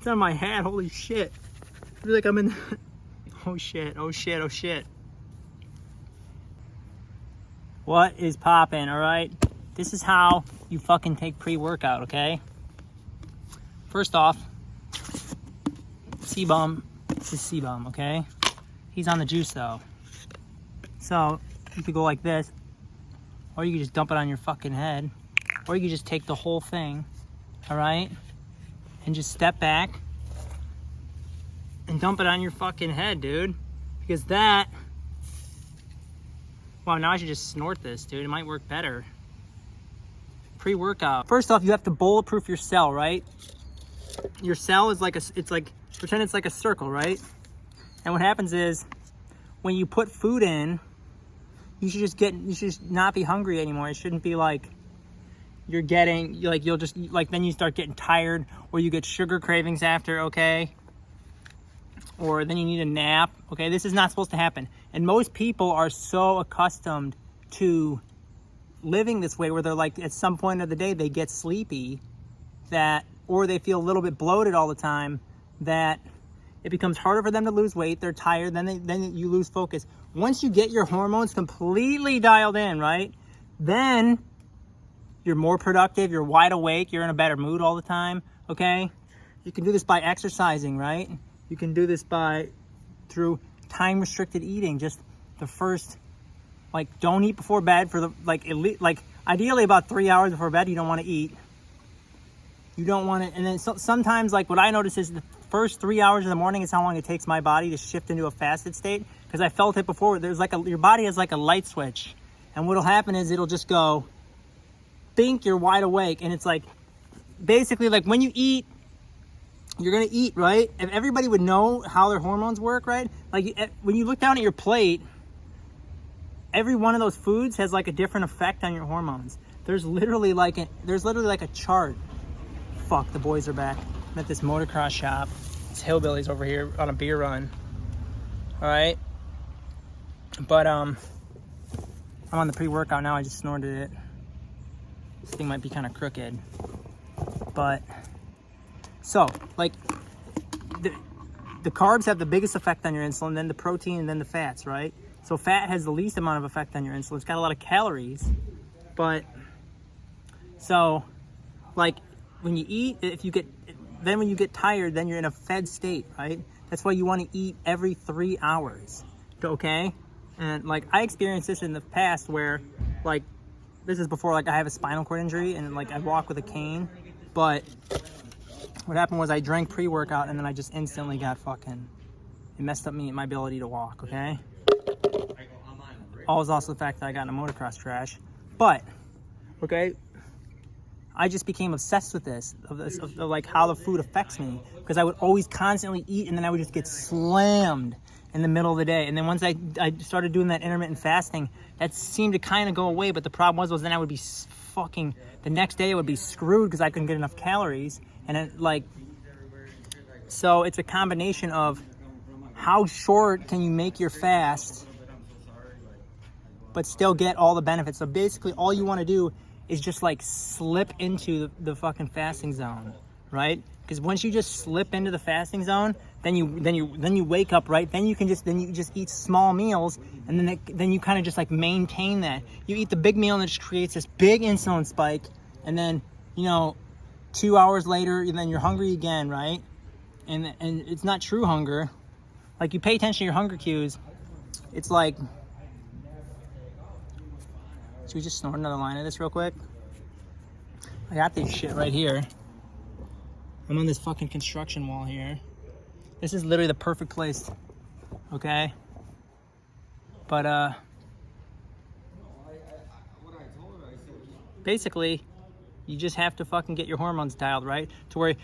It's on my hat, holy shit. I feel like I'm in, oh shit, oh shit, oh shit. What is poppin', all right? This is how you fucking take pre-workout, okay? First off, C-Bum is C-Bum, okay? He's on the juice though. So you could go like this, or you could just dump it on your fucking head, or you could just take the whole thing, all right? And just step back and dump it on your fucking head, dude. Because that, wow, now I should just snort this, dude. It might work better. Pre-workout. First off, you have to bulletproof your cell, right? Your cell is like pretend it's like a circle, right? And what happens is, when you put food in, you should just not be hungry anymore. It shouldn't be like you're getting, you'll just, then you start getting tired, or you get sugar cravings after, okay? Or then you need a nap, okay? This is not supposed to happen. And most people are so accustomed to living this way where they're like, at some point of the day, they get sleepy, that, or they feel a little bit bloated all the time, that it becomes harder for them to lose weight. They're tired, then you lose focus. Once you get your hormones completely dialed in, right? Then you're more productive, you're wide awake, you're in a better mood all the time, okay? You can do this by exercising, right? You can do this through time-restricted eating. Just the first, don't eat before bed for the, ideally about 3 hours before bed, you don't want to eat. You don't want to, and then sometimes, what I notice is the first 3 hours of the morning is how long it takes my body to shift into a fasted state. Because I felt it before, there's your body has like a light switch. And what'll happen is it'll just go, bink, you're wide awake. And it's basically when you eat, you're gonna eat, right? If everybody would know how their hormones work, right? When you look down at your plate, every one of those foods has a different effect on your hormones. There's literally like a chart. Fuck, the boys are back. I'm at this motocross shop. It's hillbillies over here on a beer run. All right. But I'm on the pre-workout now. I just snorted it. This thing might be kind of crooked. But so the carbs have the biggest effect on your insulin, then the protein, and then the fats, right? So fat has the least amount of effect on your insulin. It's got a lot of calories, but so when you eat, when you get tired, then you're in a fed state, right? That's why you want to eat every 3 hours, okay? And I experienced this in the past where this is before I have a spinal cord injury and I walk with a cane, but what happened was I drank pre-workout and then I just instantly got it messed up my ability to walk, okay? Also the fact that I got in a motocross crash, but, okay, I just became obsessed with this, of how the food affects me, because I would always constantly eat and then I would just get slammed in the middle of the day. And then once I started doing that intermittent fasting, that seemed to kind of go away, but the problem was then I would be the next day I would be screwed because I couldn't get enough calories. And so it's a combination of how short can you make your fast but still get all the benefits. So basically all you want to do is just slip into the fucking fasting zone, right? Because once you just slip into the fasting zone, then you wake up, right? Then you just eat small meals, and then you kind of just maintain that. You eat the big meal and it just creates this big insulin spike, and then 2 hours later, then you're hungry again, right? And it's not true hunger. You pay attention to your hunger cues. It's should we just snort another line of this real quick? I got this shit right here. I'm on this fucking construction wall here. This is literally the perfect place, okay? But basically, you just have to fucking get your hormones dialed, right? To where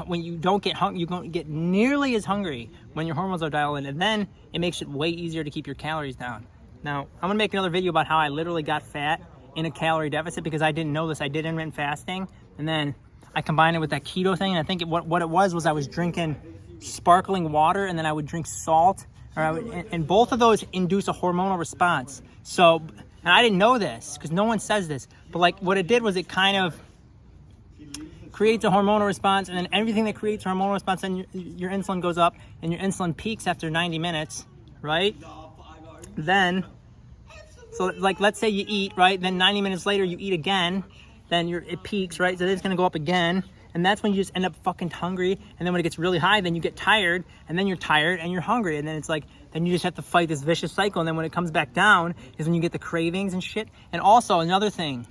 when you don't get you don't get nearly as hungry when your hormones are dialed in, and then it makes it way easier to keep your calories down. Now, I'm gonna make another video about how I literally got fat in a calorie deficit because I didn't know this. I did intermittent fasting, and then I combined it with that keto thing, and I think what it was I was drinking sparkling water, and then I would drink salt, and both of those induce a hormonal response. So, and I didn't know this because no one says this, but what it did was it kind of creates a hormonal response, and then everything that creates a hormonal response, then your insulin goes up, and your insulin peaks after 90 minutes, right? Then, so like let's say you eat, right? Then 90 minutes later you eat again, then it peaks, right? So then it's gonna go up again, and that's when you just end up fucking hungry. And then when it gets really high, then you get tired, and then you're tired and you're hungry, and then it's like, then you just have to fight this vicious cycle. And then when it comes back down is when you get the cravings and shit. And also another thing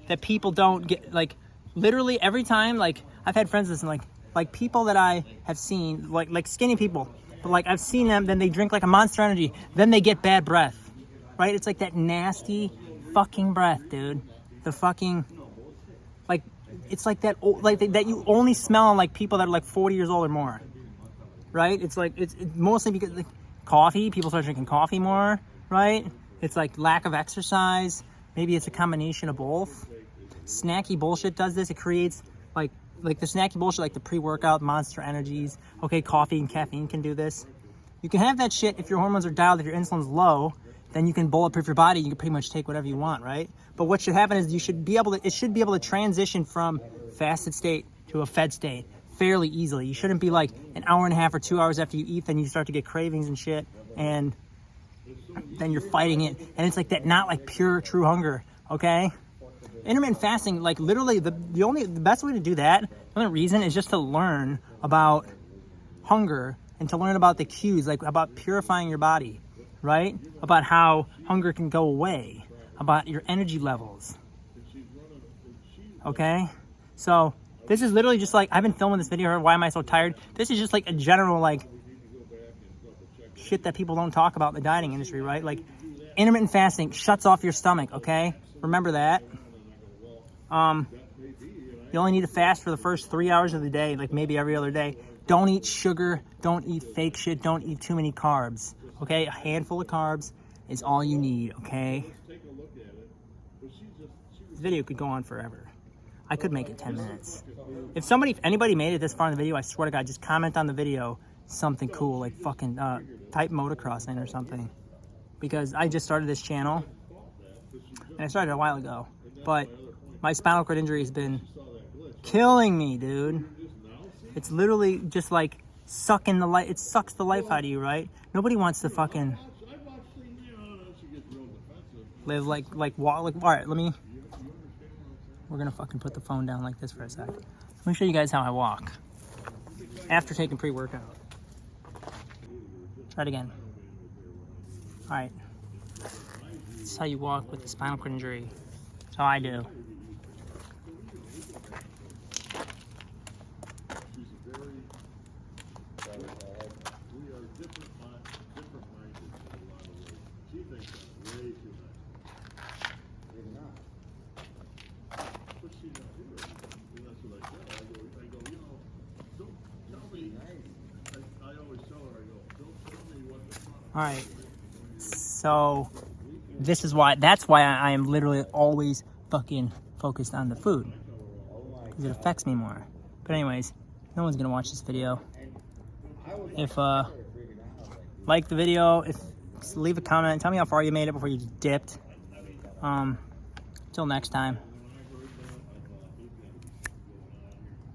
that people don't get, like literally every time, like I've had friends listen, like people that I have seen, like skinny people, but like I've seen them, then they drink like a Monster Energy, then they get bad breath, right? It's like that nasty fucking breath, dude. The fucking, like, it's like that, like that you only smell on like people that are like 40 years old or more, right? It's like, it's mostly because like coffee, people start drinking coffee more, right? It's like lack of exercise. Maybe it's a combination of both. Snacky bullshit does this. It creates like the snacky bullshit, like the pre-workout Monster Energies. Okay, coffee and caffeine can do this. You can have that shit if your hormones are dialed, if your insulin's low, then you can bulletproof your body. You can pretty much take whatever you want, right? But what should happen is it should be able to transition from fasted state to a fed state fairly easily. You shouldn't be like an hour and a half or 2 hours after you eat, then you start to get cravings and shit, and then you're fighting it. And it's like that, not like pure true hunger, okay? Intermittent fasting, like literally the best way to do that, the only reason is just to learn about hunger and to learn about the cues, like about purifying your body, right? About how hunger can go away, about your energy levels. Okay? So this is literally just like, I've been filming this video, why am I so tired? This is just like a general like shit that people don't talk about in the dieting industry, right? Like intermittent fasting shuts off your stomach, okay? Remember that. You only need to fast for the first 3 hours of the day, like maybe every other day. Don't eat sugar, don't eat fake shit, don't eat too many carbs, okay? A handful of carbs is all you need, okay? This video could go on forever. I could make it 10 minutes. If anybody made it this far in the video, I swear to God, just comment on the video something cool, like fucking type motocrossing or something. Because I just started this channel, and I started a while ago, but my spinal cord injury has been killing me, dude. It's literally just like sucking the life. It sucks the life out of you, right? Nobody wants to fucking live like all right, we're gonna fucking put the phone down like this for a sec. Let me show you guys how I walk after taking pre-workout. Try it again. All right. This is how you walk with the spinal cord injury. That's how I do. All right, so that's why I am literally always fucking focused on the food, because it affects me more. But anyways, no one's gonna watch this video. If like the video, leave a comment, tell me how far you made it before you dipped. Till next time.